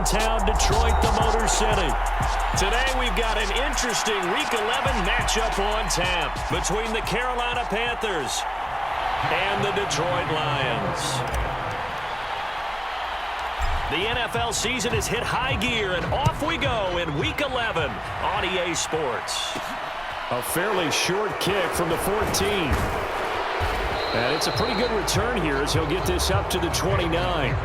downtown Detroit, the Motor City. Today we've got an interesting Week 11 matchup on tap between the Carolina Panthers and the Detroit Lions. The NFL season has hit high gear, and off we go in Week 11 on EA Sports. A fairly short kick from the 14. And it's a pretty good return here as he'll get this up to the 29.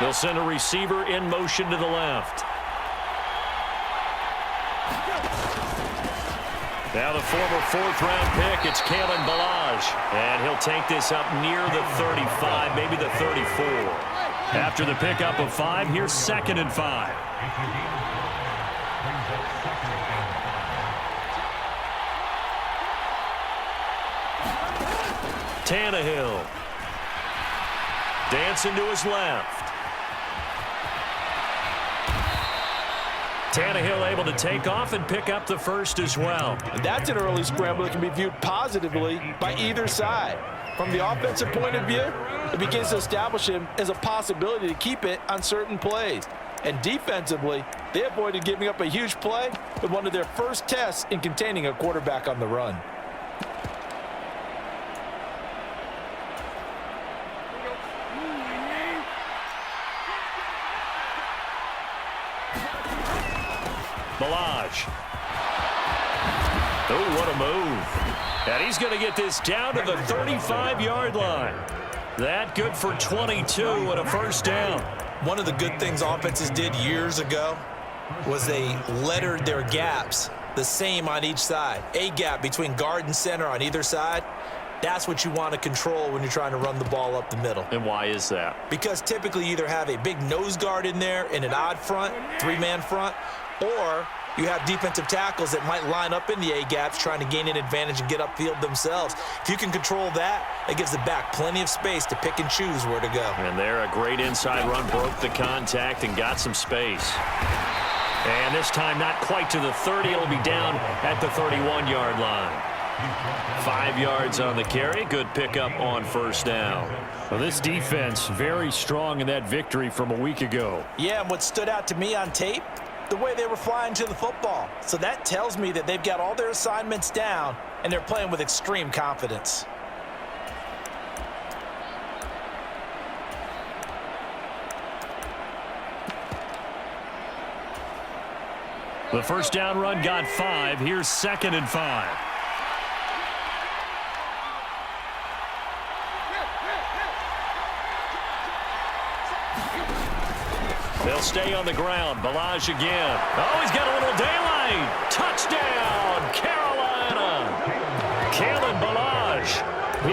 They'll send a receiver in motion to the left. Now the former fourth-round pick, it's Kalen Ballage. And he'll take this up near the 35, maybe the 34. After the pickup of 5, here's 2nd and 5. Tannehill. Dancing to his left. Tannehill able to take off and pick up the first as well. And that's an early scramble that can be viewed positively by either side. From the offensive point of view, it begins to establish him as a possibility to keep it on certain plays. And defensively, they avoided giving up a huge play with one of their first tests in containing a quarterback on the run. Ballage. Oh, what a move. And he's going to get this down to the 35-yard line. That good for 22 and a first down. One of the good things offenses did years ago was they lettered their gaps the same on each side. A gap between guard and center on either side. That's what you want to control when you're trying to run the ball up the middle. And why is that? Because typically you either have a big nose guard in there in an odd front, 3-man front, or you have defensive tackles that might line up in the A-gaps trying to gain an advantage and get upfield themselves. If you can control that, it gives the back plenty of space to pick and choose where to go. And there, a great inside run, broke the contact and got some space. And this time not quite to the 30. It'll be down at the 31-yard line. 5 yards on the carry. Good pickup on first down. Well, this defense very strong in that victory from a week ago. Yeah, and what stood out to me on tape, the way they were flying to the football. So that tells me that they've got all their assignments down and they're playing with extreme confidence. The first down run got 5. Here's 2nd and 5. They'll stay on the ground. Ballage again. Oh, he's got a little daylight. Touchdown, Carolina. Kalen Ballage.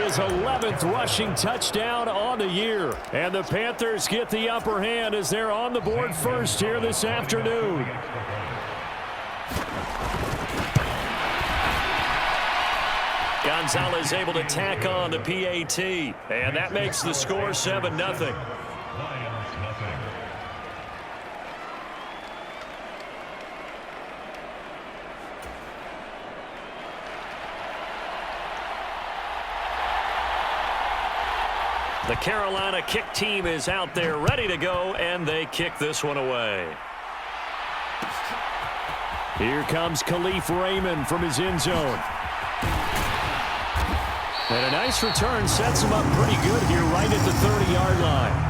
His 11th rushing touchdown on the year. And the Panthers get the upper hand as they're on the board first here this afternoon. Gonzalez able to tack on the PAT. And that makes the score 7-0. The Carolina kick team is out there ready to go, and they kick this one away. Here comes Khalif Raymond from his end zone. And a nice return sets him up pretty good here right at the 30-yard line.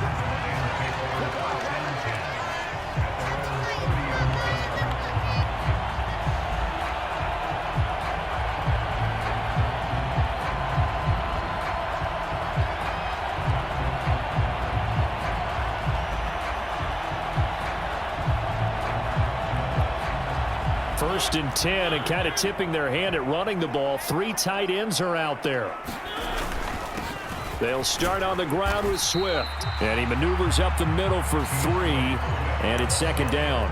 First and 10, and kind of tipping their hand at running the ball. 3 tight ends are out there. They'll start on the ground with Swift. And he maneuvers up the middle for 3. And it's second down.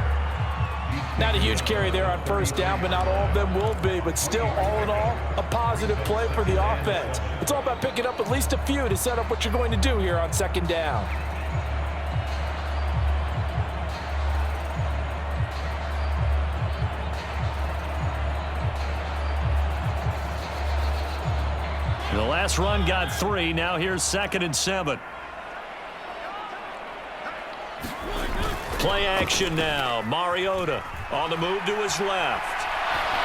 Not a huge carry there on first down, but not all of them will be. But still, all in all, a positive play for the offense. It's all about picking up at least a few to set up what you're going to do here on second down. The last run got 3. Now here's 2nd and 7. Play action now. Mariota on the move to his left.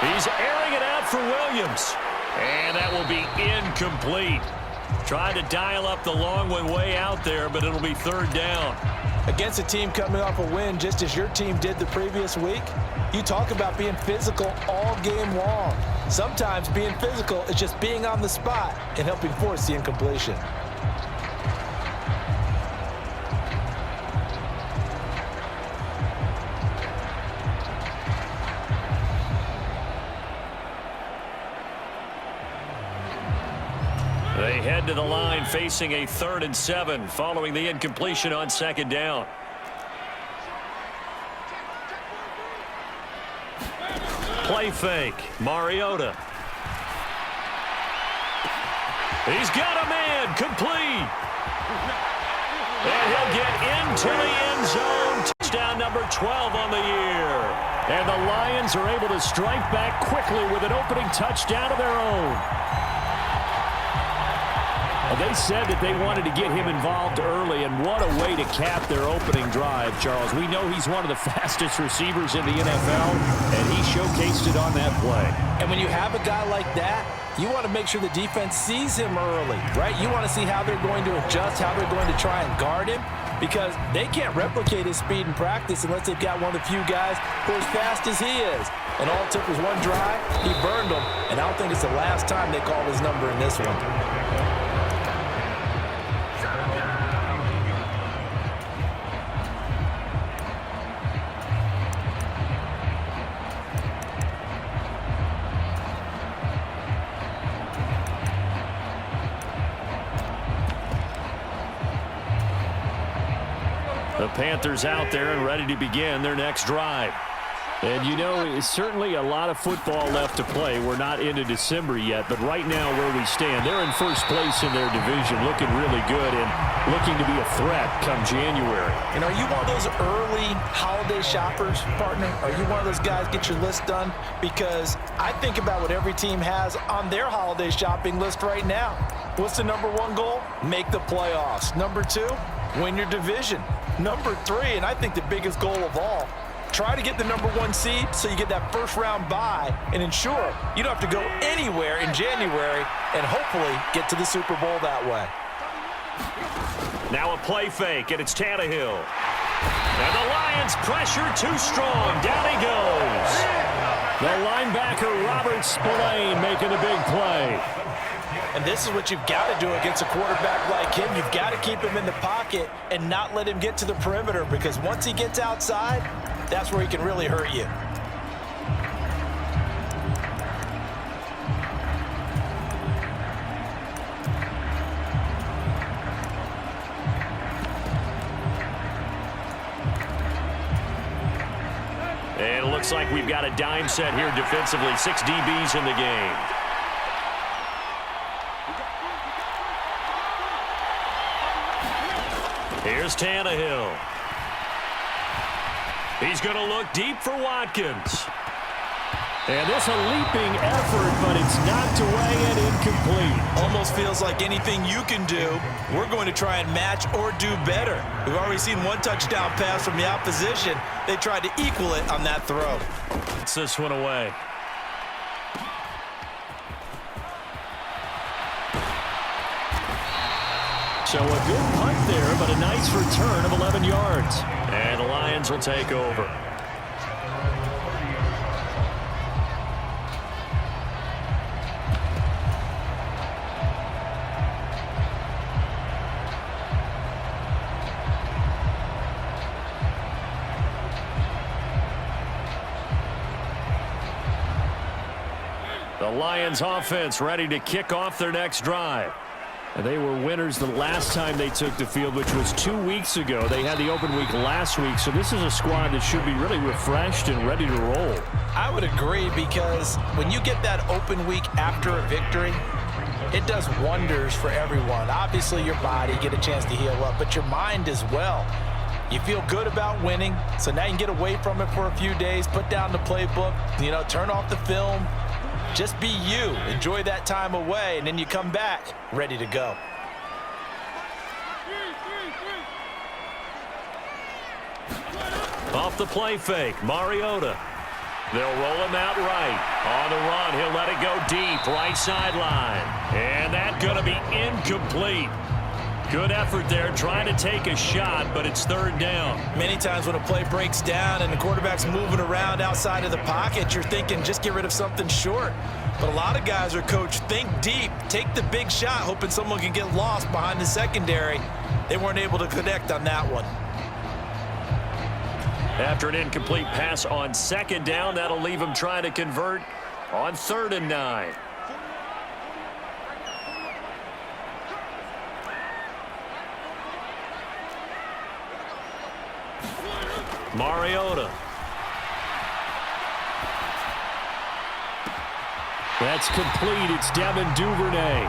He's airing it out for Williams. And that will be incomplete. Trying to dial up the long way out there, but it'll be 3rd down. Against a team coming off a win just as your team did the previous week, you talk about being physical all game long. Sometimes being physical is just being on the spot and helping force the incompletion. They head to the line facing a 3rd and 7 following the incompletion on 2nd down. Play fake. Mariota. He's got a man. Complete. And he'll get into the end zone. Touchdown number 12 on the year. And the Lions are able to strike back quickly with an opening touchdown of their own. They said that they wanted to get him involved early, and what a way to cap their opening drive, Charles. We know he's one of the fastest receivers in the NFL, and he showcased it on that play. And when you have a guy like that, you want to make sure the defense sees him early, right? You want to see how they're going to adjust, how they're going to try and guard him, because they can't replicate his speed in practice unless they've got one of the few guys who are as fast as he is. And all it took was one drive, he burned them, and I don't think it's the last time they called his number in this one. The Panthers out there and ready to begin their next drive. And you know, it's certainly a lot of football left to play. We're not into December yet, but right now where we stand, they're in first place in their division, looking really good and looking to be a threat come January. And are you one of those early holiday shoppers, partner? Are you one of those guys get your list done? Because I think about what every team has on their holiday shopping list right now. What's the number 1 goal? Make the playoffs. Number 2, win your division. Number 3, and I think the biggest goal of all, try to get the number 1 seed so you get that first round bye and ensure you don't have to go anywhere in January and hopefully get to the Super Bowl that way. Now a play fake, and it's Tannehill. And the Lions pressure too strong. Down he goes. The linebacker, Robert Spillane, making a big play. And this is what you've got to do against a quarterback like him. You've got to keep him in the pocket and not let him get to the perimeter, because once he gets outside, that's where he can really hurt you. And it looks like we've got a dime set here defensively. 6 DBs in the game. Here's Tannehill. He's going to look deep for Watkins. And this a leaping effort, but it's knocked away and incomplete. Almost feels like anything you can do, we're going to try and match or do better. We've already seen 1 touchdown pass from the opposition. They tried to equal it on that throw. It's this one away. So a good punt there, but a nice return of 11 yards. And the Lions will take over. The Lions offense ready to kick off their next drive. And they were winners the last time they took the field, which was 2 weeks ago. They had the open week last week, so this is a squad that should be really refreshed and ready to roll. I would agree, because when you get that open week after a victory, it does wonders for everyone. Obviously, your body, get a chance to heal up, but your mind as well. You feel good about winning, so now you can get away from it for a few days, put down the playbook, turn off the film. Just be you. Enjoy that time away, and then you come back ready to go. Off the play fake, Mariota. They'll roll him out right. On the run, he'll let it go deep, right sideline. And that's going to be incomplete. Good effort there, trying to take a shot, but it's third down. Many times when a play breaks down and the quarterback's moving around outside of the pocket, you're thinking just get rid of something short. But a lot of guys are coached, think deep, take the big shot, hoping someone can get lost behind the secondary. They weren't able to connect on that one. After an incomplete pass on second down, that'll leave him trying to convert on 3rd and 9. Mariota. That's complete. It's Devin Duvernay.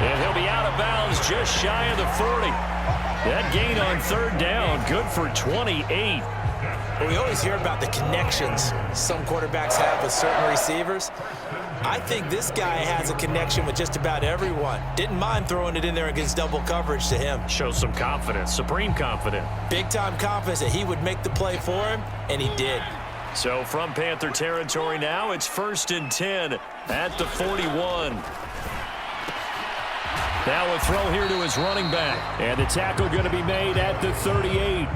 And he'll be out of bounds just shy of the 40. That gain on 3rd down, good for 28. Well, we always hear about the connections some quarterbacks have with certain receivers. I think this guy has a connection with just about everyone. Didn't mind throwing it in there against double coverage to him. Shows some confidence, supreme confidence. Big-time confidence that he would make the play for him, and he did. So from Panther territory now, it's 1st and 10 at the 41. Now a throw here to his running back. And the tackle going to be made at the 38.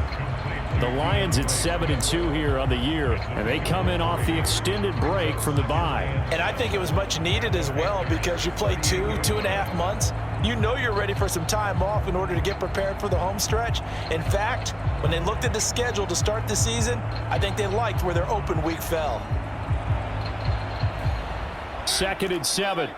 The Lions at 7-2 here on the year, and they come in off the extended break from the bye. And I think it was much needed as well, because you play 2.5 months. You know you're ready for some time off in order to get prepared for the home stretch. In fact, when they looked at the schedule to start the season, I think they liked where their open week fell. 2nd and 7.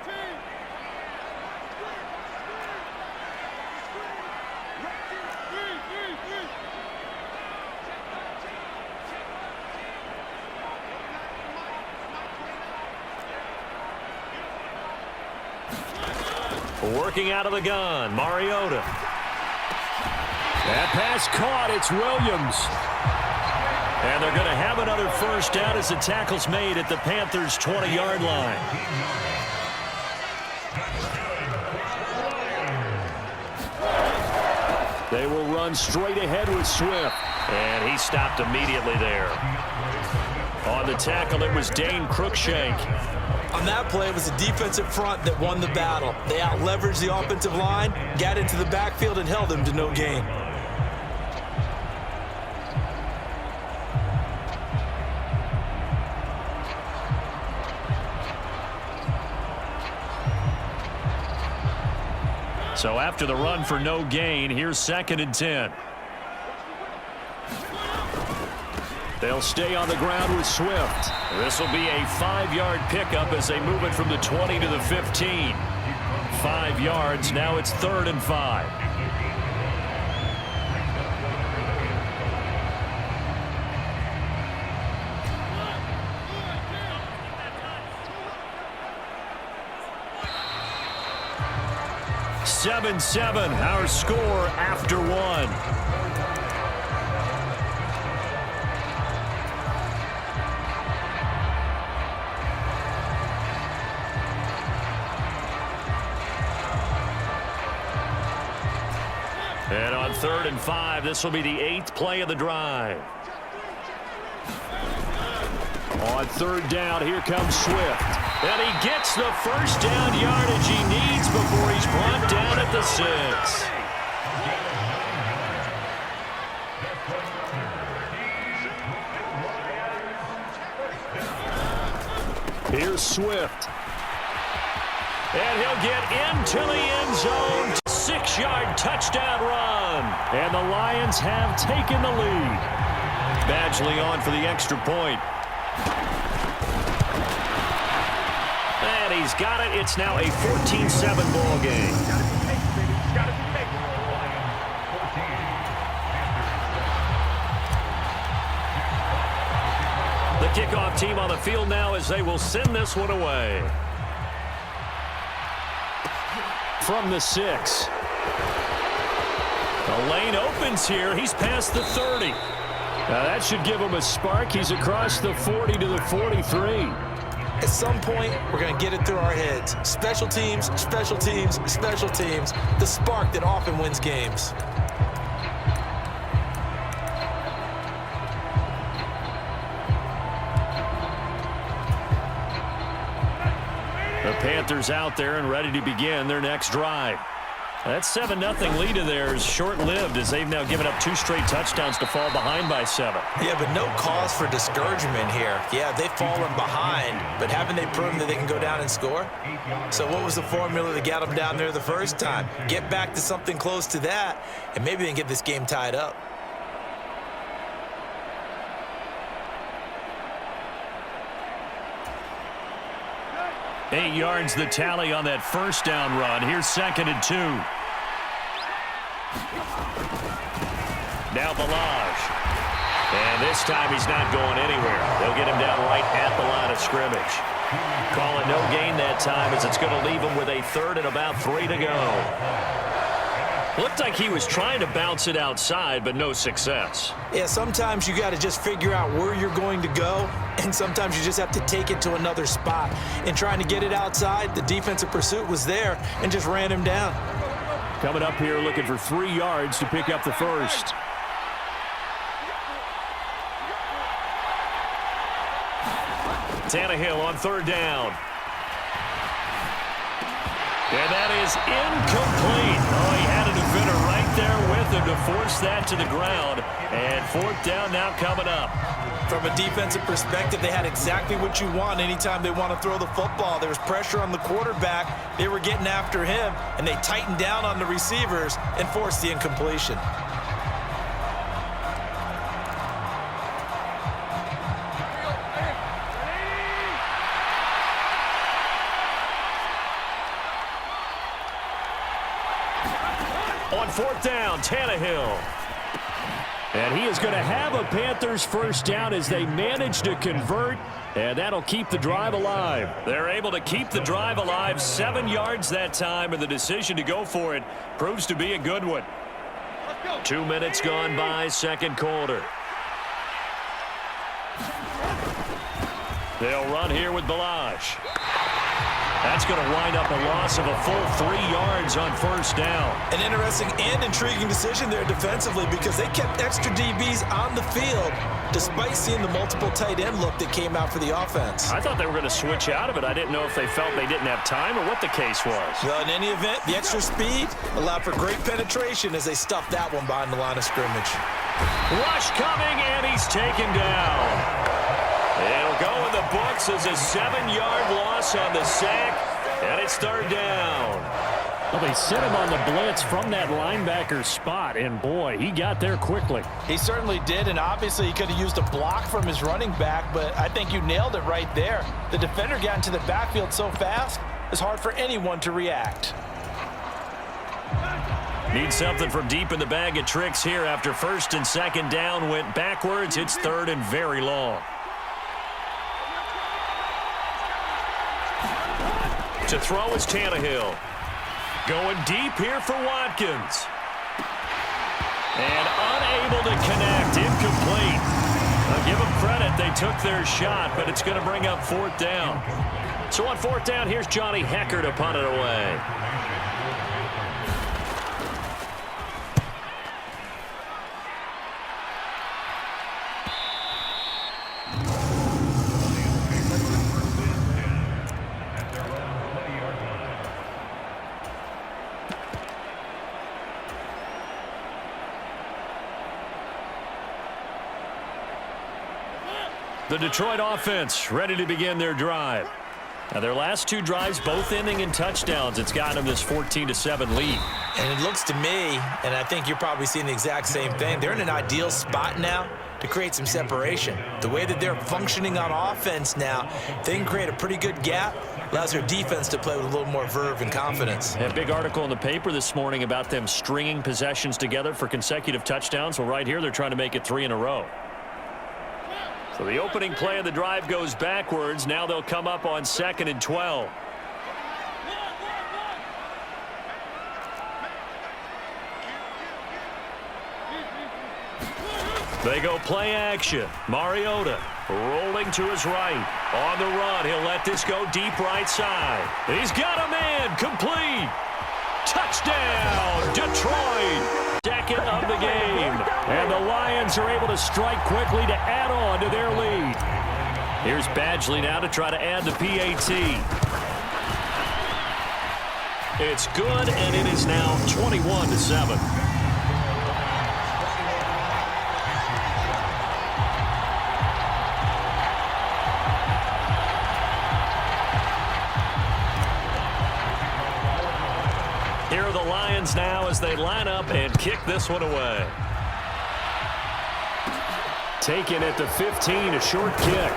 Working out of the gun, Mariota. That pass caught. It's Williams. And they're going to have another first down as the tackle's made at the Panthers' 20-yard line. They will run straight ahead with Swift. And he stopped immediately there. On the tackle, it was Dane Cruikshank. On that play, it was the defensive front that won the battle. They out-leveraged the offensive line, got into the backfield, and held them to no gain. So after the run for no gain, here's 2nd and 10. They'll stay on the ground with Swift. This will be a 5-yard pickup as they move it from the 20 to the 15. 5 yards. Now it's 3rd and 5. (7-7) our score after 1. And on 3rd and 5, this will be the 8th play of the drive. On 3rd down, here comes Swift. And he gets the first down yardage he needs before he's brought down at the 6. Here's Swift. And he'll get into the end zone. 6-yard touchdown run. And the Lions have taken the lead. Badgley on for the extra point. And he's got it. It's now a 14-7 ball game. Kickoff team on the field now as they will send this one away. From the 6. The lane opens here. He's past the 30. Now that should give him a spark. He's across the 40 to the 43. At some point, we're going to get it through our heads. Special teams, special teams, special teams. The spark that often wins games. The Panthers out there and ready to begin their next drive. That 7-0 lead of theirs short-lived as they've now given up 2 straight touchdowns to fall behind by 7. Yeah, but no cause for discouragement here. Yeah, they've fallen behind, but haven't they proven that they can go down and score? So what was the formula that got them down there the first time? Get back to something close to that, and maybe they can get this game tied up. Eight yards the tally on that first down run. Here's 2nd and 2. Now Balaj. And this time he's not going anywhere. They'll get him down right at the line of scrimmage. Call it no gain that time as it's going to leave him with a 3rd and about 3 to go. Looked like he was trying to bounce it outside, but no success. Yeah, sometimes you got to just figure out where you're going to go, and sometimes you just have to take it to another spot. In trying to get it outside, the defensive pursuit was there and just ran him down. Coming up here looking for 3 yards to pick up the first. Tannehill on 3rd down. And that is incomplete. Oh, he had a defender right there with him to force that to the ground. And 4th down now coming up. From a defensive perspective, they had exactly what you want anytime they want to throw the football. There was pressure on the quarterback. They were getting after him, and they tightened down on the receivers and forced the incompletion. On 4th down, Tannehill. And he is going to have a Panthers first down as they manage to convert, and that'll keep the drive alive. They're able to keep the drive alive, 7 yards that time, and the decision to go for it proves to be a good one. 2 minutes gone by, 2nd quarter. They'll run here with Balaj. That's going to wind up a loss of a full 3 yards on 1st down. An interesting and intriguing decision there defensively because they kept extra DBs on the field despite seeing the multiple tight end look that came out for the offense. I thought they were going to switch out of it. I didn't know if they felt they didn't have time or what the case was. Well, in any event, the extra speed allowed for great penetration as they stuffed that one behind the line of scrimmage. Rush coming, and he's taken down. It'll go in the books as a 7-yard loss on the sack, and it's 3rd down. Well, they set him on the blitz from that linebacker spot, and boy, he got there quickly. He certainly did, and obviously he could have used a block from his running back, but I think you nailed it right there. The defender got into the backfield so fast, it's hard for anyone to react. Need something from deep in the bag of tricks here after 1st and 2nd down went backwards. It's 3rd and very long. To throw is Tannehill. Going deep here for Watkins. And unable to connect. Incomplete. I'll give them credit. They took their shot, but it's going to bring up 4th down. So on 4th down, here's Johnny Hecker to punt it away. The Detroit offense ready to begin their drive. Now their last 2 drives, both ending in touchdowns. It's gotten them this 14-7 lead. And it looks to me, and I think you're probably seeing the exact same thing, they're in an ideal spot now to create some separation. The way that they're functioning on offense now, they can create a pretty good gap, allows their defense to play with a little more verve and confidence. A big article in the paper this morning about them stringing possessions together for consecutive touchdowns. Well, right here, they're trying to make it 3 in a row. So the opening play of the drive goes backwards. Now they'll come up on 2nd and 12. They go play action. Mariota rolling to his right. On the run, he'll let this go deep right side. He's got a man. Complete. Touchdown, Detroit. Second of the game. And the Lions are able to strike quickly to add on to their lead. Here's Badgley now to try to add the PAT. It's good, and it is now 21-7. Here are the Lions now as they line up and kick this one away. Taken at the 15, a short kick.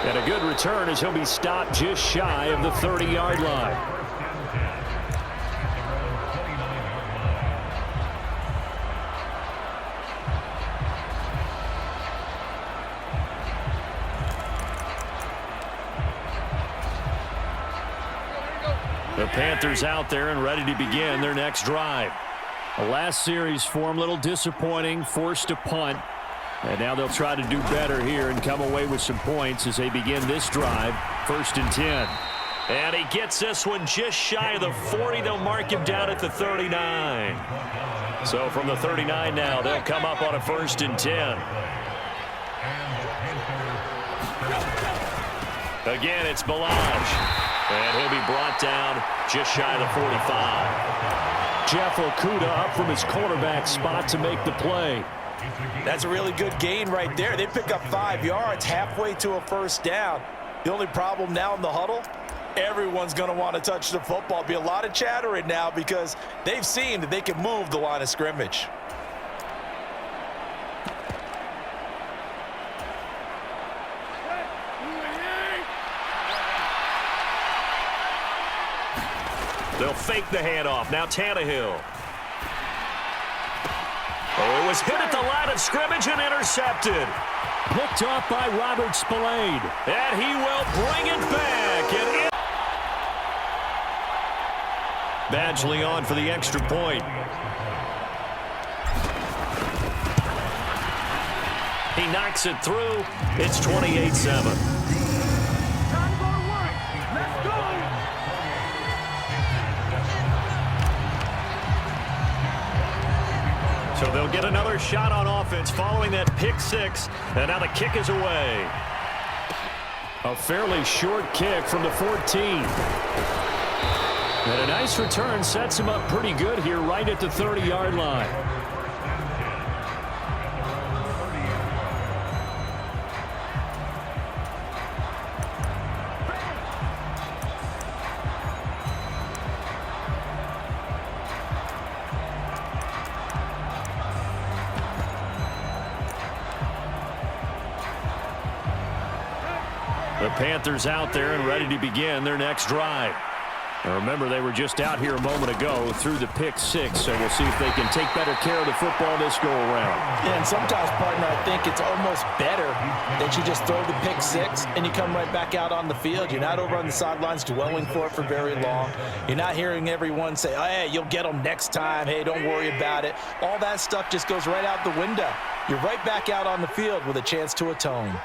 And a good return as he'll be stopped just shy of the 30-yard line. The Panthers out there and ready to begin their next drive. The last series for them, a little disappointing, forced a punt. And now they'll try to do better here and come away with some points as they begin this drive. 1st and 10. And he gets this one just shy of the 40. They'll mark him down at the 39. So from the 39 now, they'll come up on a 1st and 10. Again, it's Balaj. And he'll be brought down just shy of the 45. Jeff Okudah up from his cornerback spot to make the play. That's a really good gain right there. They pick up 5 yards halfway to a 1st down. The only problem now in the huddle, everyone's going to want to touch the football. Be a lot of chattering now because they've seen that they can move the line of scrimmage. They'll fake the handoff. Now Tannehill. Oh, it was hit at the line of scrimmage and intercepted. Picked off by Robert Spillane. And he will bring it back. And Badgley on for the extra point. He knocks it through. It's 28-7. So they'll get another shot on offense following that pick 6. And now the kick is away. A fairly short kick from the 14. And a nice return sets him up pretty good here right at the 30-yard line. The Panthers out there and ready to begin their next drive. Now remember, they were just out here a moment ago through the pick 6, so we'll see if they can take better care of the football this go-around. Yeah, and sometimes, partner, I think it's almost better that you just throw the pick 6 and you come right back out on the field. You're not over on the sidelines dwelling for it for very long. You're not hearing everyone say, oh, hey, you'll get them next time. Hey, don't worry about it. All that stuff just goes right out the window. You're right back out on the field with a chance to atone.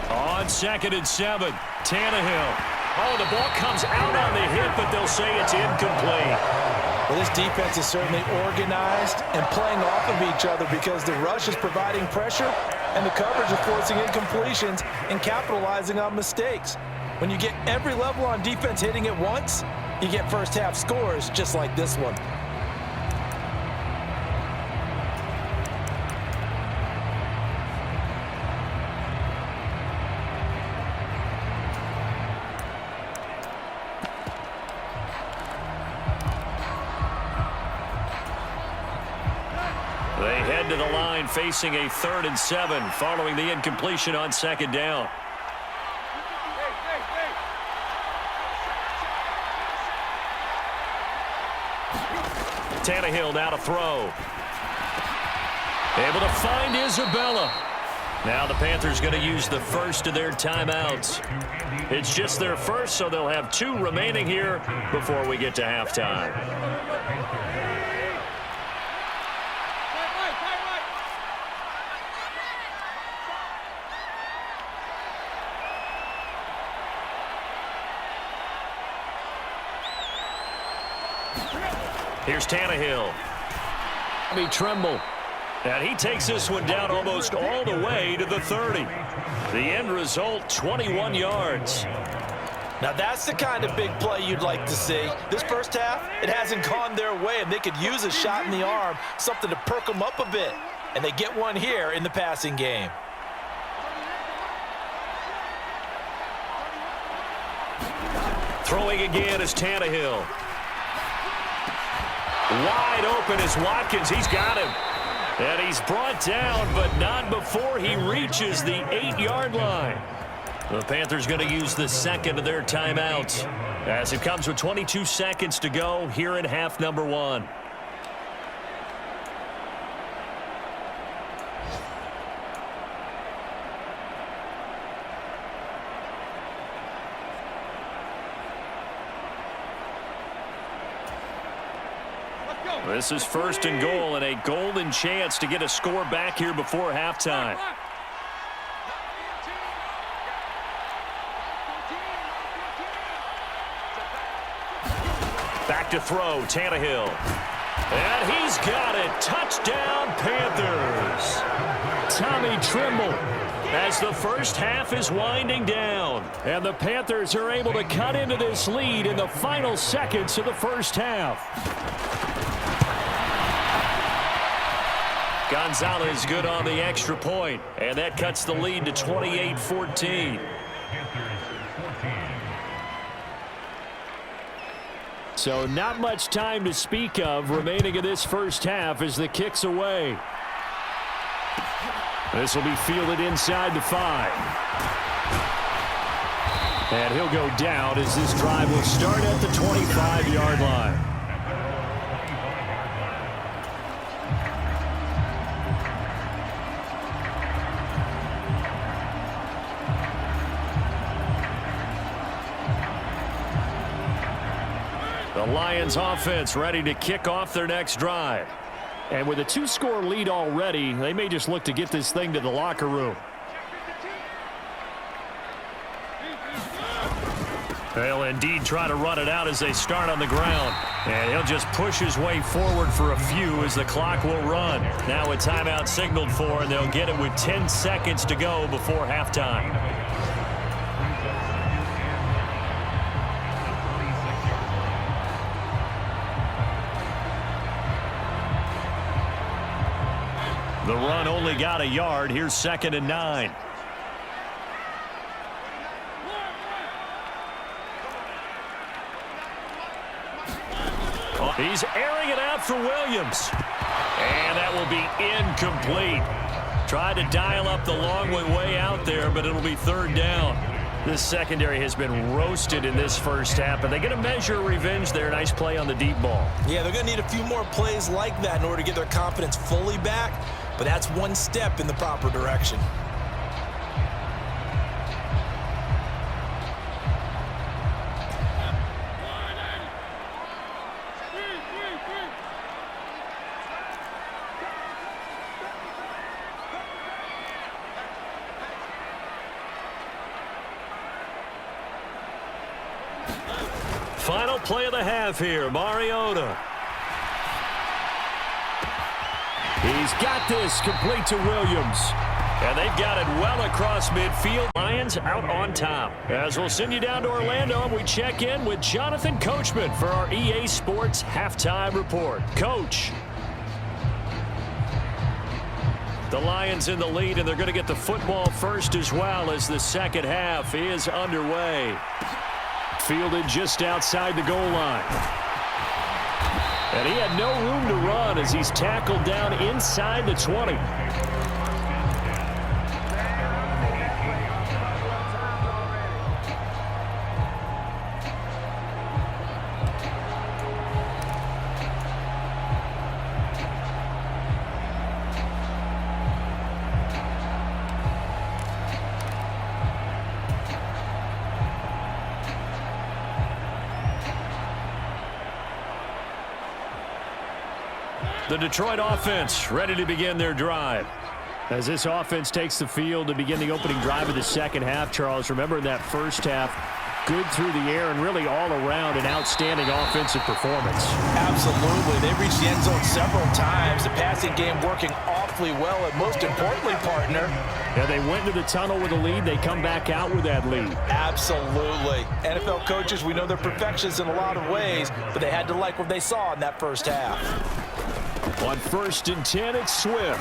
On 2nd and 7, Tannehill. Oh, the ball comes out on the hit, but they'll say it's incomplete. Well, this defense is certainly organized and playing off of each other because the rush is providing pressure and the coverage is forcing incompletions and capitalizing on mistakes. When you get every level on defense hitting at once, you get first half scores just like this one. They head to the line facing a 3rd and 7 following the incompletion on 2nd down. Tannehill now to throw. Able to find Isabella. Now the Panthers going to use the first of their timeouts. It's just their first, so they'll have 2 remaining here before we get to halftime. Here's Tannehill. Tremble. And he takes this one down almost all the way to the 30. The end result, 21 yards. Now that's the kind of big play you'd like to see. This first half, it hasn't gone their way, and they could use a shot in the arm, something to perk them up a bit. And they get one here in the passing game. Throwing again is Tannehill. Wide open is Watkins. He's got him. And he's brought down, but not before he reaches the 8-yard line. The Panthers going to use the second of their timeouts as it comes with 22 seconds to go here in half number 1. This is 1st and goal and a golden chance to get a score back here before halftime. Back to throw, Tannehill. And he's got it. Touchdown, Panthers. Tommy Tremble. As the first half is winding down. And the Panthers are able to cut into this lead in the final seconds of the first half. Gonzalez good on the extra point, and that cuts the lead to 28-14. So not much time to speak of remaining in this first half as the kick's away. This will be fielded inside the 5. And he'll go down as this drive will start at the 25-yard line. The Lions offense ready to kick off their next drive. And with a 2-score lead already, they may just look to get this thing to the locker room. They'll indeed try to run it out as they start on the ground. And he'll just push his way forward for a few as the clock will run. Now a timeout signaled for, and they'll get it with 10 seconds to go before halftime. The run only got a yard. Here's 2nd and 9. He's airing it out for Williams. And that will be incomplete. Tried to dial up the long way out there, but it'll be 3rd down. This secondary has been roasted in this first half, but they're going to measure revenge there. Nice play on the deep ball. Yeah, they're going to need a few more plays like that in order to get their confidence fully back, but that's one step in the proper direction. Final play of the half here, Mariota. He's got this complete to Williams. And they've got it well across midfield. Lions out on top. As we'll send you down to Orlando, and we check in with Jonathan Coachman for our EA Sports Halftime Report. Coach. The Lions in the lead, and they're going to get the football first as well as the second half is underway. Fielded just outside the goal line. And he had no room to run as he's tackled down inside the 20. The Detroit offense ready to begin their drive. As this offense takes the field to begin the opening drive of the second half, Charles, remember in that first half, good through the air and really all around an outstanding offensive performance. Absolutely. They reached the end zone several times. The passing game working awfully well, and most importantly, partner. Yeah, they went into the tunnel with a lead. They come back out with that lead. Absolutely. NFL coaches, we know they're perfectionists in a lot of ways, but they had to like what they saw in that first half. On 1st and 10, it's Swift.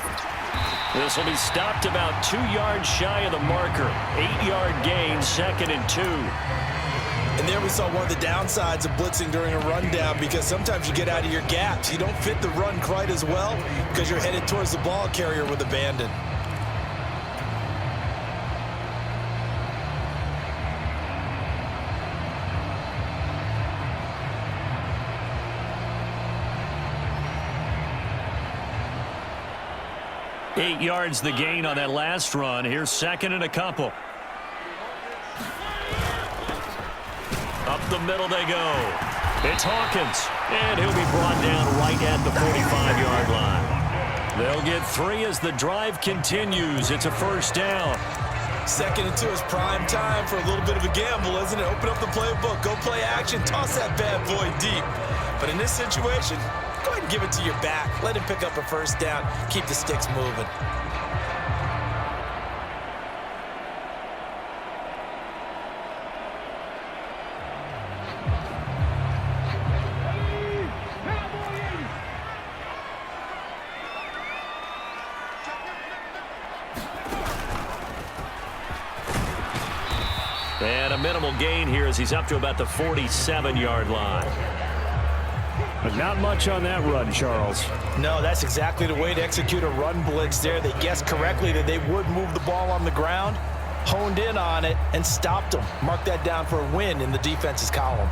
This will be stopped about 2 yards shy of the marker. 8-yard gain, 2nd and 2. And there we saw one of the downsides of blitzing during a rundown, because sometimes you get out of your gaps. You don't fit the run quite as well because you're headed towards the ball carrier with abandon. Eight yards the gain on that last run. Here's 2nd and a couple. Up the middle they go. It's Hawkins, and he'll be brought down right at the 45-yard line. They'll get 3 as the drive continues. It's a 1st down. 2nd and 2 is prime time for a little bit of a gamble, isn't it? Open up the playbook, go play action, toss that bad boy deep. But in this situation, go ahead and give it to your back. Let him pick up a 1st down. Keep the sticks moving. And a minimal gain here as he's up to about the 47-yard line. But not much on that run, Charles. No, that's exactly the way to execute a run blitz there. They guessed correctly that they would move the ball on the ground, honed in on it, and stopped them. Mark that down for a win in the defense's column.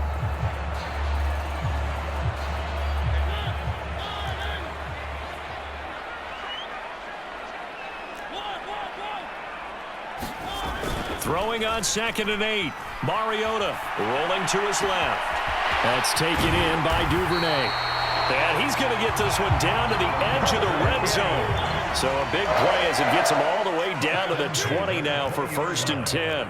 Throwing on 2nd and 8. Mariota rolling to his left. That's taken in by Duvernay. And he's going to get this one down to the edge of the red zone. So a big play as it gets him all the way down to the 20 now for 1st and 10.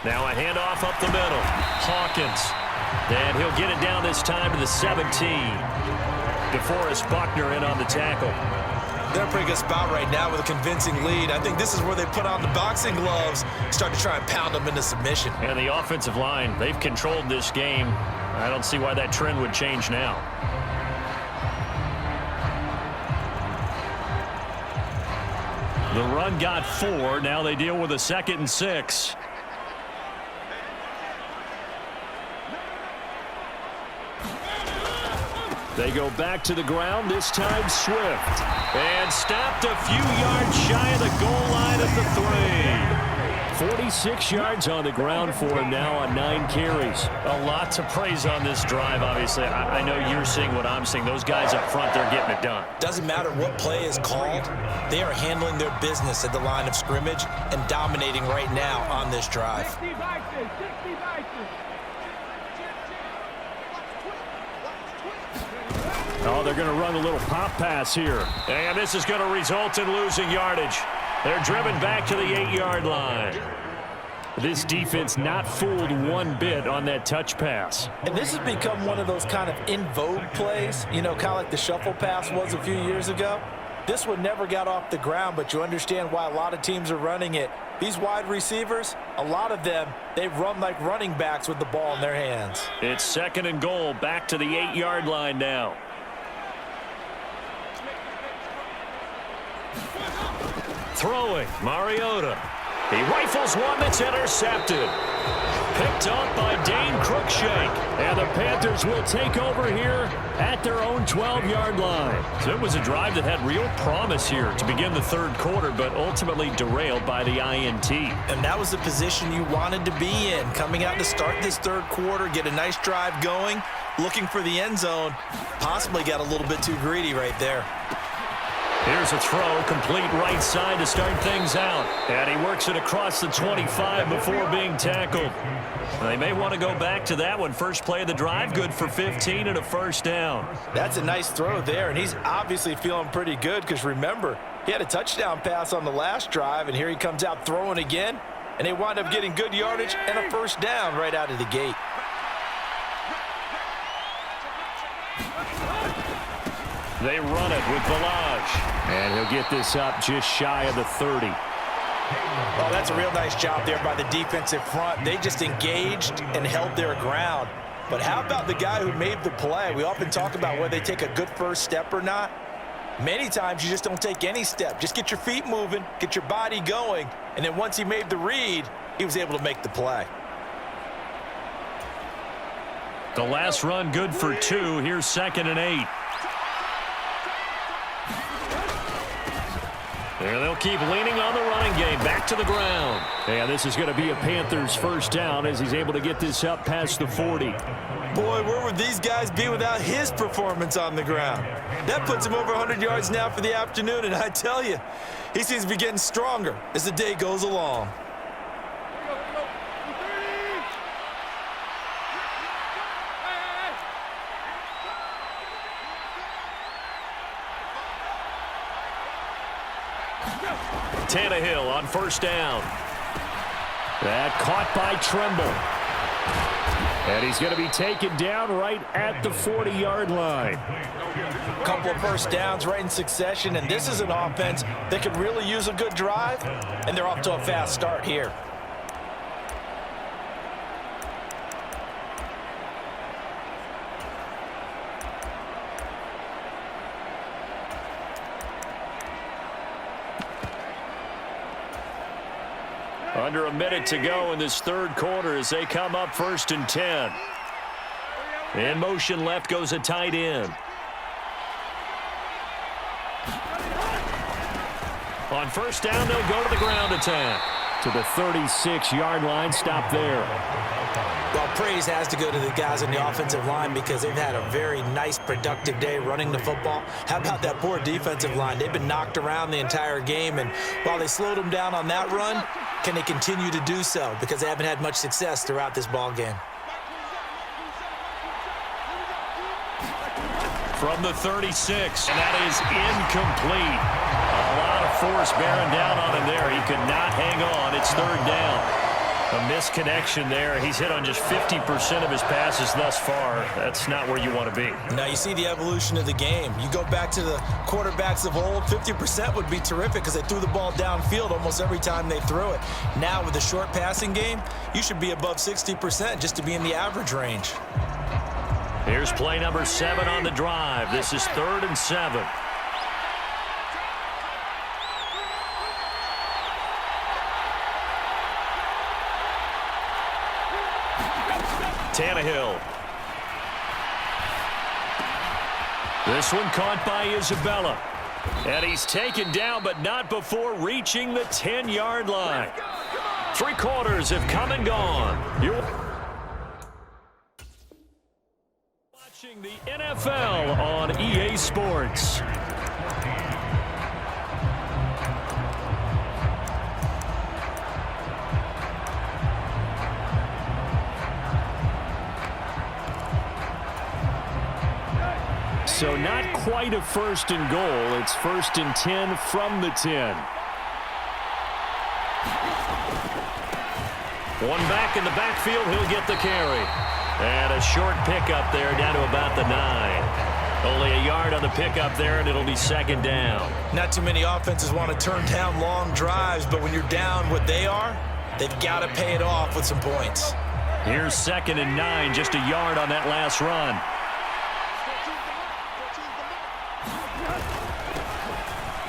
Now a handoff up the middle. Hawkins. And he'll get it down this time to the 17. DeForest Buckner in on the tackle. They're in a pretty good spot right now with a convincing lead. I think this is where they put on the boxing gloves, start to try and pound them into submission. And the offensive line, they've controlled this game. I don't see why that trend would change now. The run got 4. Now they deal with a 2nd and 6. They go back to the ground, this time Swift. And stopped a few yards shy of the goal line at the 3. 46 yards on the ground for him now on 9 carries. A lot to praise on this drive, obviously. I know you're seeing what I'm seeing. Those guys up front, they're getting it done. Doesn't matter what play is called. They are handling their business at the line of scrimmage and dominating right now on this drive. Oh, they're going to run a little pop pass here. And this is going to result in losing yardage. They're driven back to the 8-yard line. This defense not fooled one bit on that touch pass. And this has become one of those kind of in vogue plays, you know, kind of like the shuffle pass was a few years ago. This one never got off the ground, but you understand why a lot of teams are running it. These wide receivers, a lot of them, they run like running backs with the ball in their hands. It's 2nd and goal, back to the 8-yard line now. Throwing, Mariota. He rifles one that's intercepted. Picked off by Dane Cruikshank. And the Panthers will take over here at their own 12-yard line. So it was a drive that had real promise here to begin the 3rd quarter, but ultimately derailed by the INT. And that was the position you wanted to be in. Coming out to start this 3rd quarter, get a nice drive going, looking for the end zone. Possibly got a little bit too greedy right there. Here's a throw, complete right side to start things out. And he works it across the 25 before being tackled. They may want to go back to that one. First play of the drive, good for 15 and a first down. That's a nice throw there, and he's obviously feeling pretty good because, remember, he had a touchdown pass on the last drive, and here he comes out throwing again, and they wind up getting good yardage and a first down right out of the gate. They run it with Balaj. And he'll get this up just shy of the 30. Oh, that's a real nice job there by the defensive front. They just engaged and held their ground. But how about the guy who made the play? We often talk about whether they take a good first step or not. Many times you just don't take any step. Just get your feet moving, get your body going, and then once he made the read, he was able to make the play. The last run good for 2. Here's 2nd and 8. There they'll keep leaning on the running game. Back to the ground. And this is going to be a Panthers first down as he's able to get this up past the 40. Boy, where would these guys be without his performance on the ground? That puts him over 100 yards now for the afternoon, and I tell you, he seems to be getting stronger as the day goes along. Tannehill on first down. That caught by Tremble. And he's going to be taken down right at the 40-yard line. A couple of first downs right in succession, and this is an offense that could really use a good drive, and they're off to a fast start here. Under a minute to go in this third quarter as they come up 1st and 10. In motion left goes a tight end. On first down, they'll go to the ground attack. To the 36-yard line, stop there. Well, praise has to go to the guys on the offensive line because they've had a very nice, productive day running the football. How about that poor defensive line? They've been knocked around the entire game, and while they slowed them down on that run, can they continue to do so? Because they haven't had much success throughout this ball game. From the 36, and that is incomplete. A lot of force bearing down on him there. He could not hang on. It's 3rd down. A misconnection there. He's hit on just 50% of his passes thus far. That's not where you want to be. Now you see the evolution of the game. You go back to the quarterbacks of old, 50% would be terrific because they threw the ball downfield almost every time they threw it. Now with the short passing game, you should be above 60% just to be in the average range. Here's play number 7 on the drive. This is 3rd and 7. Tannehill. This one caught by Isabella. And he's taken down, but not before reaching the 10-yard line. 3 quarters have come and gone. You're watching the NFL on EA Sports. So not quite a 1st and goal. It's 1st and 10 from the 10. One back in the backfield. He'll get the carry. And a short pickup there down to about the 9. Only a yard on the pickup there, and it'll be 2nd down. Not too many offenses want to turn down long drives, but when you're down what they are, they've got to pay it off with some points. Here's 2nd and 9, just a yard on that last run.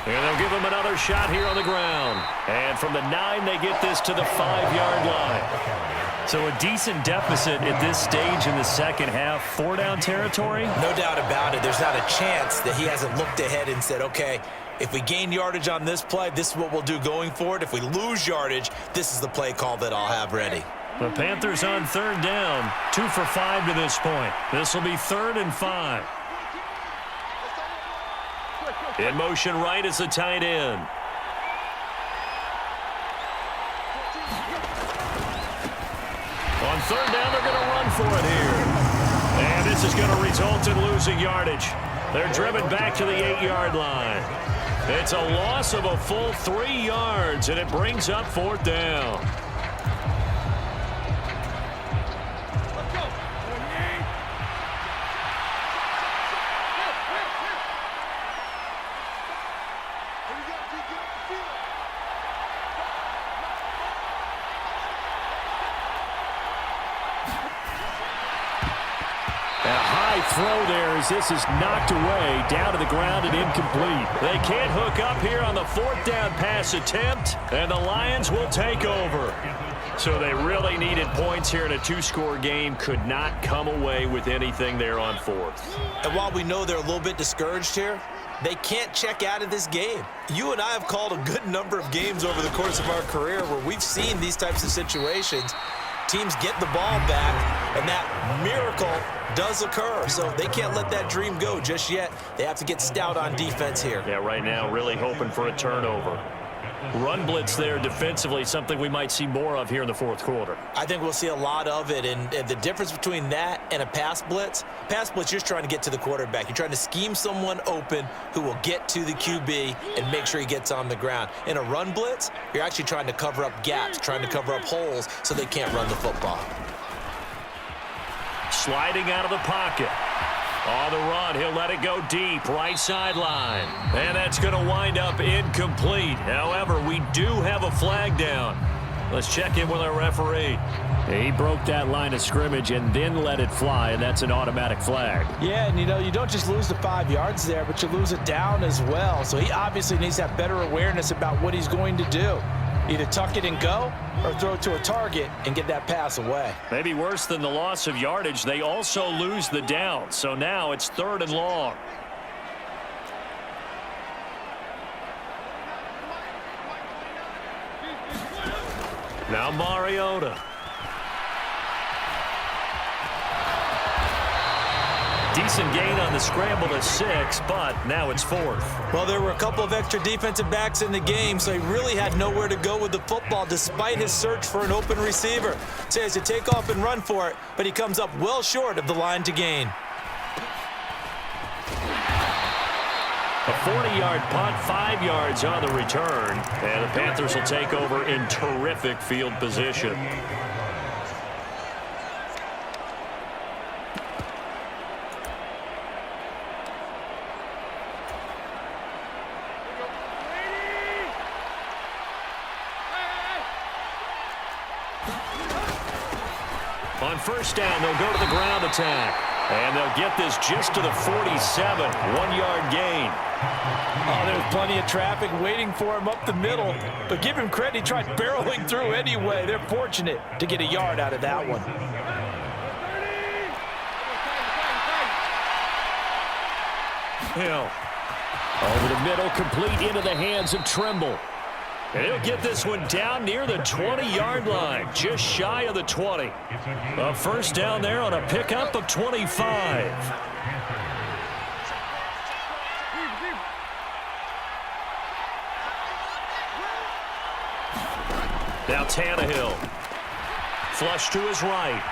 And they'll give him another shot here on the ground. And from the 9, they get this to the 5-yard line. So a decent deficit at this stage in the second half. 4-down territory? No doubt about it. There's not a chance that he hasn't looked ahead and said, okay, if we gain yardage on this play, this is what we'll do going forward. If we lose yardage, this is the play call that I'll have ready. The Panthers on 3rd down. 2 for 5 to this point. This will be 3rd and 5. In motion right is the tight end. On third down, they're going to run for it here. And this is going to result in losing yardage. They're driven back to the 8-yard line. It's a loss of a full 3 yards, and it brings up fourth down. Throw there as this is knocked away, down to the ground and incomplete. They can't hook up here on the fourth down pass attempt, and the Lions will take over. So they really needed points here in a 2-score game, could not come away with anything there on fourth. And while we know they're a little bit discouraged here, they can't check out of this game. You and I have called a good number of games over the course of our career where we've seen these types of situations. Teams get the ball back, and that miracle does occur. So they can't let that dream go just yet. They have to get stout on defense here. Yeah, right now really hoping for a turnover. Run blitz there defensively, something we might see more of here in the fourth quarter. I think we'll see a lot of it, and the difference between that and a pass blitz, you're just trying to get to the quarterback. You're trying to scheme someone open who will get to the QB and make sure he gets on the ground. In a run blitz, you're actually trying to cover up gaps, trying to cover up holes so they can't run the football. Sliding out of the pocket. On the run, he'll let it go deep, right sideline. And that's going to wind up incomplete. However, we do have a flag down. Let's check in with our referee. He broke that line of scrimmage and then let it fly, and that's an automatic flag. Yeah, and you don't just lose the 5 yards there, but you lose it down as well. So he obviously needs to have better awareness about what he's going to do. Either tuck it and go or throw it to a target and get that pass away. Maybe worse than the loss of yardage, they also lose the down. So now it's 3rd and long. Now Mariota. Decent gain on the scramble to 6, but now it's 4th. Well, there were a couple of extra defensive backs in the game, so he really had nowhere to go with the football despite his search for an open receiver. So he has to take off and run for it, but he comes up well short of the line to gain. A 40-yard punt, 5 yards on the return, and the Panthers will take over in terrific field position. On first down, they'll go to the ground attack. And they'll get this just to the 47, 1-yard gain. Oh, there's plenty of traffic waiting for him up the middle. But give him credit, he tried barreling through anyway. They're fortunate to get a yard out of that one. Hill. Over the middle, complete into the hands of Trimble. And he'll get this one down near the 20-yard line, just shy of the 20. A first down there on a pickup of 25. Now Tannehill. Flush to his right.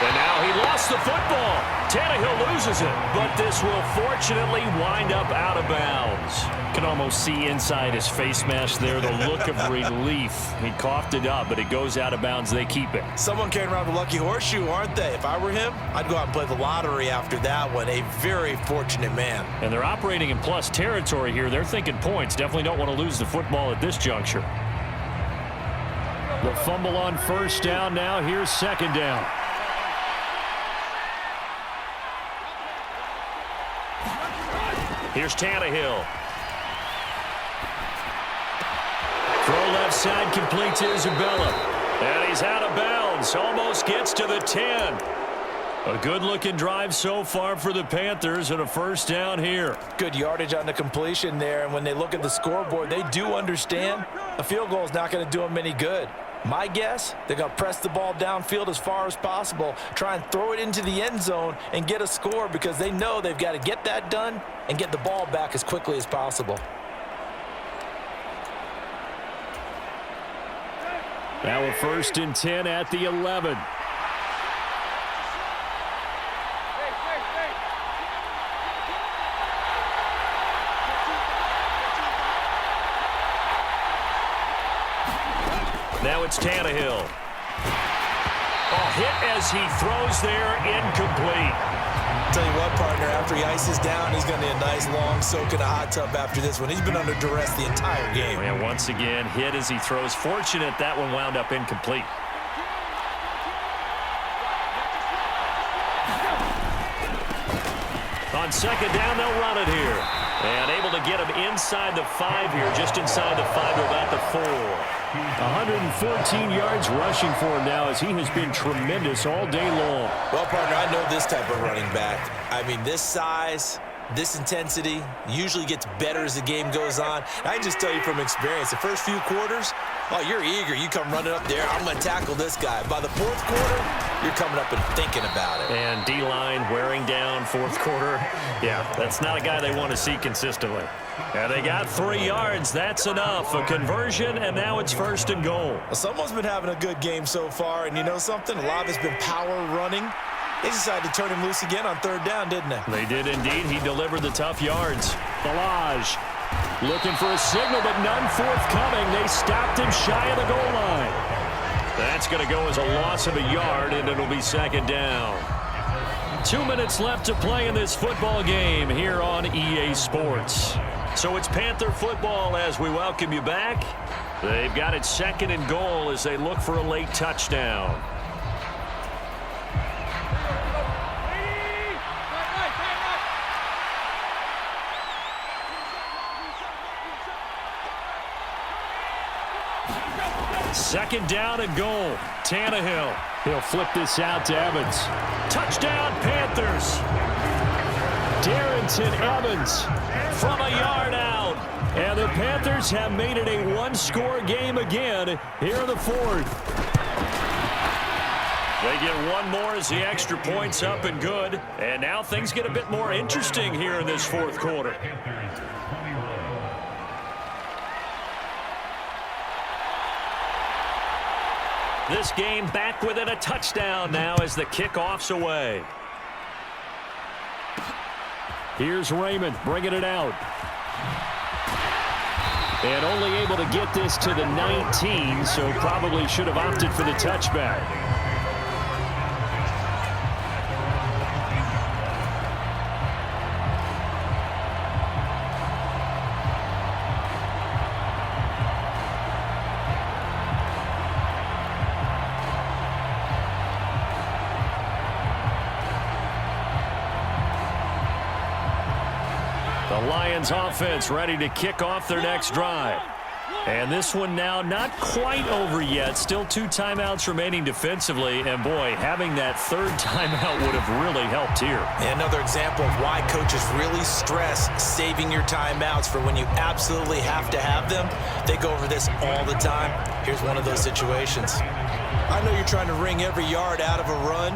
And now he lost the football. Tannehill loses it, but this will fortunately wind up out of bounds. Can almost see inside his face mask there the look of relief. He coughed it up, but it goes out of bounds. They keep it. Someone carrying around the lucky horseshoe, aren't they? If I were him, I'd go out and play the lottery after that one. A very fortunate man. And they're operating in plus territory here. They're thinking points. Definitely don't want to lose the football at this juncture. The fumble on first down now. Here's second down. Here's Tannehill. Throw left side, complete to Isabella. And he's out of bounds. Almost gets to the 10. A good-looking drive so far for the Panthers and a first down here. Good yardage on the completion there. And when they look at the scoreboard, they do understand a field goal is not going to do them any good. My guess, they're going to press the ball downfield as far as possible, try and throw it into the end zone and get a score because they know they've got to get that done and get the ball back as quickly as possible. Now a 1st and 10 at the 11. Now it's Tannehill. Hit as he throws there, incomplete. Tell you what, partner, after he ices down, he's going to need a nice long soak in a hot tub after this one. He's been under duress the entire game. And once again, hit as he throws. Fortunate that one wound up incomplete. On 2nd down, they'll run it here. And able to get him inside the 5 here, just inside the 5 to about the 4. 114 yards rushing for him now as he has been tremendous all day long. Well, partner, I know this type of running back. I mean, this size, this intensity usually gets better as the game goes on. And I can just tell you from experience, the first few quarters, oh, you're eager. You come running up there, I'm going to tackle this guy. By the 4th quarter, you're coming up and thinking about it. And D-line wearing down 4th quarter. Yeah, that's not a guy they want to see consistently. And they got 3 yards. That's enough. A conversion, and now it's 1st and goal. Well, someone's been having a good game so far, and you know something? A lot of it's been power running. They decided to turn him loose again on 3rd down, didn't they? They did indeed. He delivered the tough yards. Balaj looking for a signal, but none forthcoming. They stopped him shy of the goal line. That's going to go as a loss of a yard, and it'll be 2nd down. 2 minutes left to play in this football game here on EA Sports. So it's Panther football as we welcome you back. They've got it 2nd and goal as they look for a late touchdown. Second down and goal. Tannehill. He'll flip this out to Evans. Touchdown, Panthers. Darrington Evans From a yard out. And the Panthers have made it a one-score game again here in the 4th. They get one more as the extra point's up and good. And now things get a bit more interesting here in this 4th quarter. This game back within a touchdown now as the kickoff's away. Here's Raymond bringing it out. And only able to get this to the 19, so probably should have opted for the touchback. The Lions offense ready to kick off their next drive. And this one now not quite over yet. Still 2 timeouts remaining defensively. And, boy, having that 3rd timeout would have really helped here. And another example of why coaches really stress saving your timeouts for when you absolutely have to have them. They go over this all the time. Here's one of those situations. I know you're trying to wring every yard out of a run,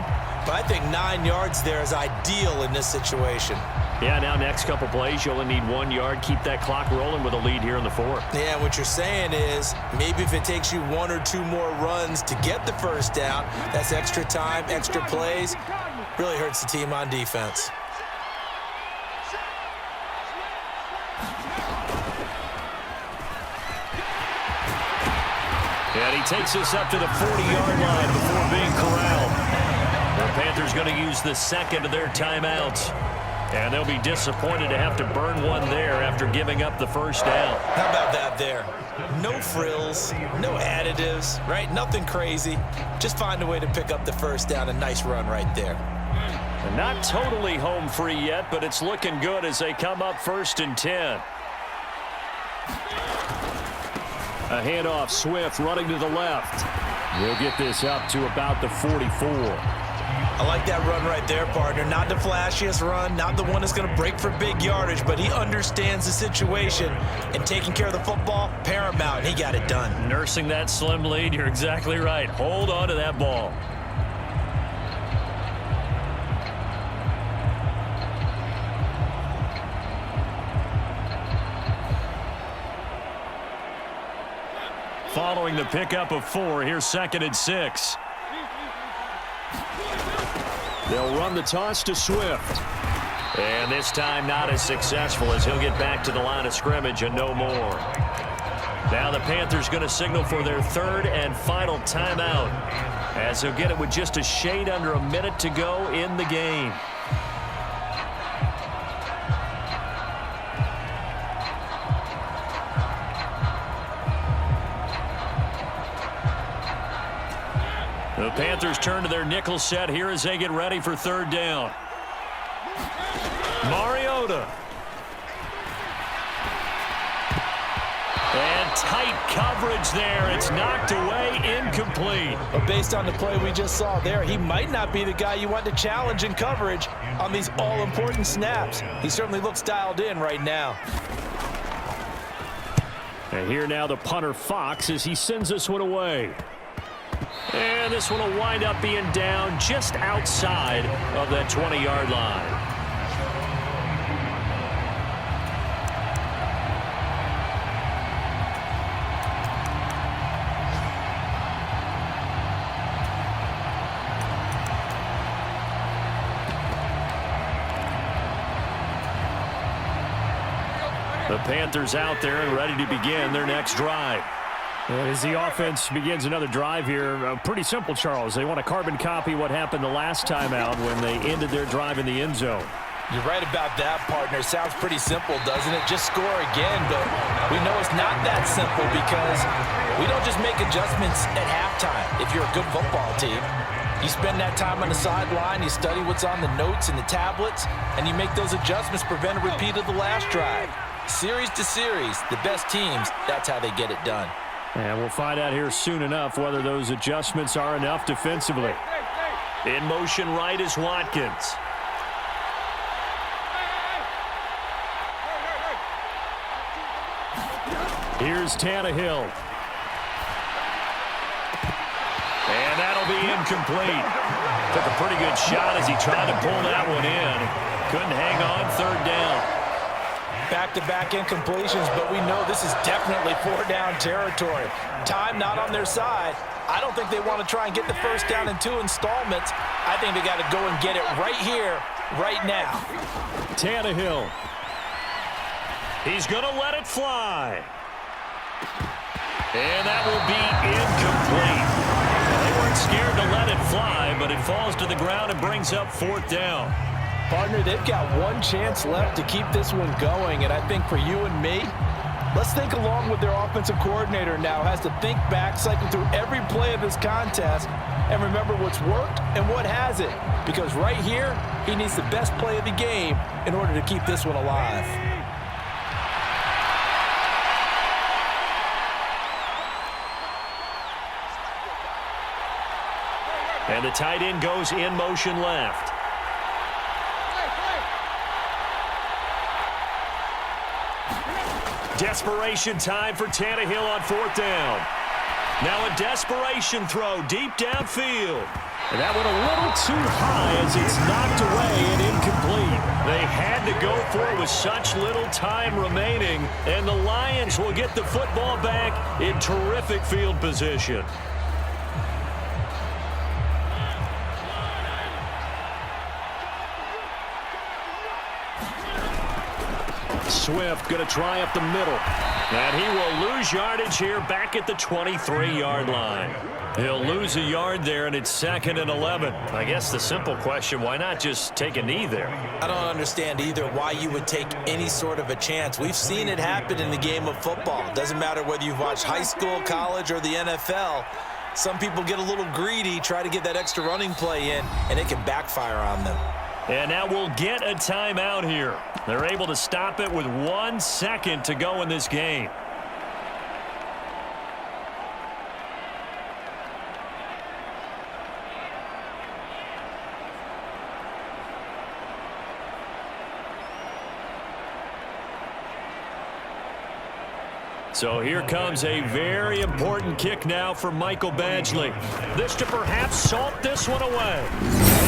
but I think 9 yards there is ideal in this situation. Yeah, now next couple plays, you only need 1 yard. Keep that clock rolling with a lead here in the 4th. Yeah, what you're saying is maybe if it takes you 1 or 2 more runs to get the 1st down, that's extra time, extra plays, really hurts the team on defense. And he takes us up to the 40-yard line before being corralled. The Panthers going to use the 2nd of their timeouts. And they'll be disappointed to have to burn one there after giving up the 1st down. How about that there? No frills, no additives, right? Nothing crazy. Just find a way to pick up the 1st down. A nice run right there. And not totally home free yet, but it's looking good as they come up 1st and 10. A handoff, Swift running to the left. We'll get this up to about the 44. I like that run right there, partner. Not the flashiest run, not the one that's going to break for big yardage, but he understands the situation, and taking care of the football, paramount, and he got it done. Nursing that slim lead, you're exactly right. Hold on to that ball. Following the pickup of 4, here's 2nd and 6. They'll run the toss to Swift. And this time not as successful as he'll get back to the line of scrimmage and no more. Now the Panthers going to signal for their 3rd and final timeout, as he'll get it with just a shade under a minute to go in the game. The Panthers turn to their nickel set here as they get ready for 3rd down. Mariota. And tight coverage there. It's knocked away, incomplete. But based on the play we just saw there, he might not be the guy you want to challenge in coverage on these all-important snaps. He certainly looks dialed in right now. And here now the punter Fox as he sends this one away. And this one will wind up being down just outside of that 20-yard line. The Panthers out there and ready to begin their next drive. As the offense begins another drive here, pretty simple, Charles. They want to carbon copy what happened the last time out when they ended their drive in the end zone. You're right about that, partner. Sounds pretty simple, doesn't it? Just score again, but we know it's not that simple because we don't just make adjustments at halftime if you're a good football team. You spend that time on the sideline, you study what's on the notes and the tablets, and you make those adjustments, prevent a repeat of the last drive. Series to series, the best teams, that's how they get it done. And we'll find out here soon enough whether those adjustments are enough defensively. In motion right is Watkins. Here's Tannehill. And that'll be incomplete. Took a pretty good shot as he tried to pull that one in. Couldn't hang on, 3rd down. Back-to-back incompletions, but we know this is definitely 4-down territory. Time not on their side. I don't think they want to try and get the first down in 2 installments. I think they got to go and get it right here, right now. Tannehill. He's going to let it fly. And that will be incomplete. They weren't scared to let it fly, but it falls to the ground and brings up 4th down. Partner, they've got one chance left to keep this one going, and I think for you and me, let's think along with their offensive coordinator now. Has to think back, cycle through every play of this contest, and remember what's worked and what hasn't. Because right here, he needs the best play of the game in order to keep this one alive. And the tight end goes in motion left. Desperation time for Tannehill on 4th down. Now a desperation throw deep downfield. And that went a little too high as it's knocked away and incomplete. They had to go for it with such little time remaining, and the Lions will get the football back in terrific field position. Swift going to try up the middle. And he will lose yardage here back at the 23-yard line. He'll lose a yard there, and it's 2nd and 11. I guess the simple question, why not just take a knee there? I don't understand either why you would take any sort of a chance. We've seen it happen in the game of football. Doesn't matter whether you've watched high school, college, or the NFL. Some people get a little greedy, try to get that extra running play in, and it can backfire on them. And now we'll get a timeout here. They're able to stop it with 1 second to go in this game. So here comes a very important kick now for Michael Badgley. This to perhaps salt this one away.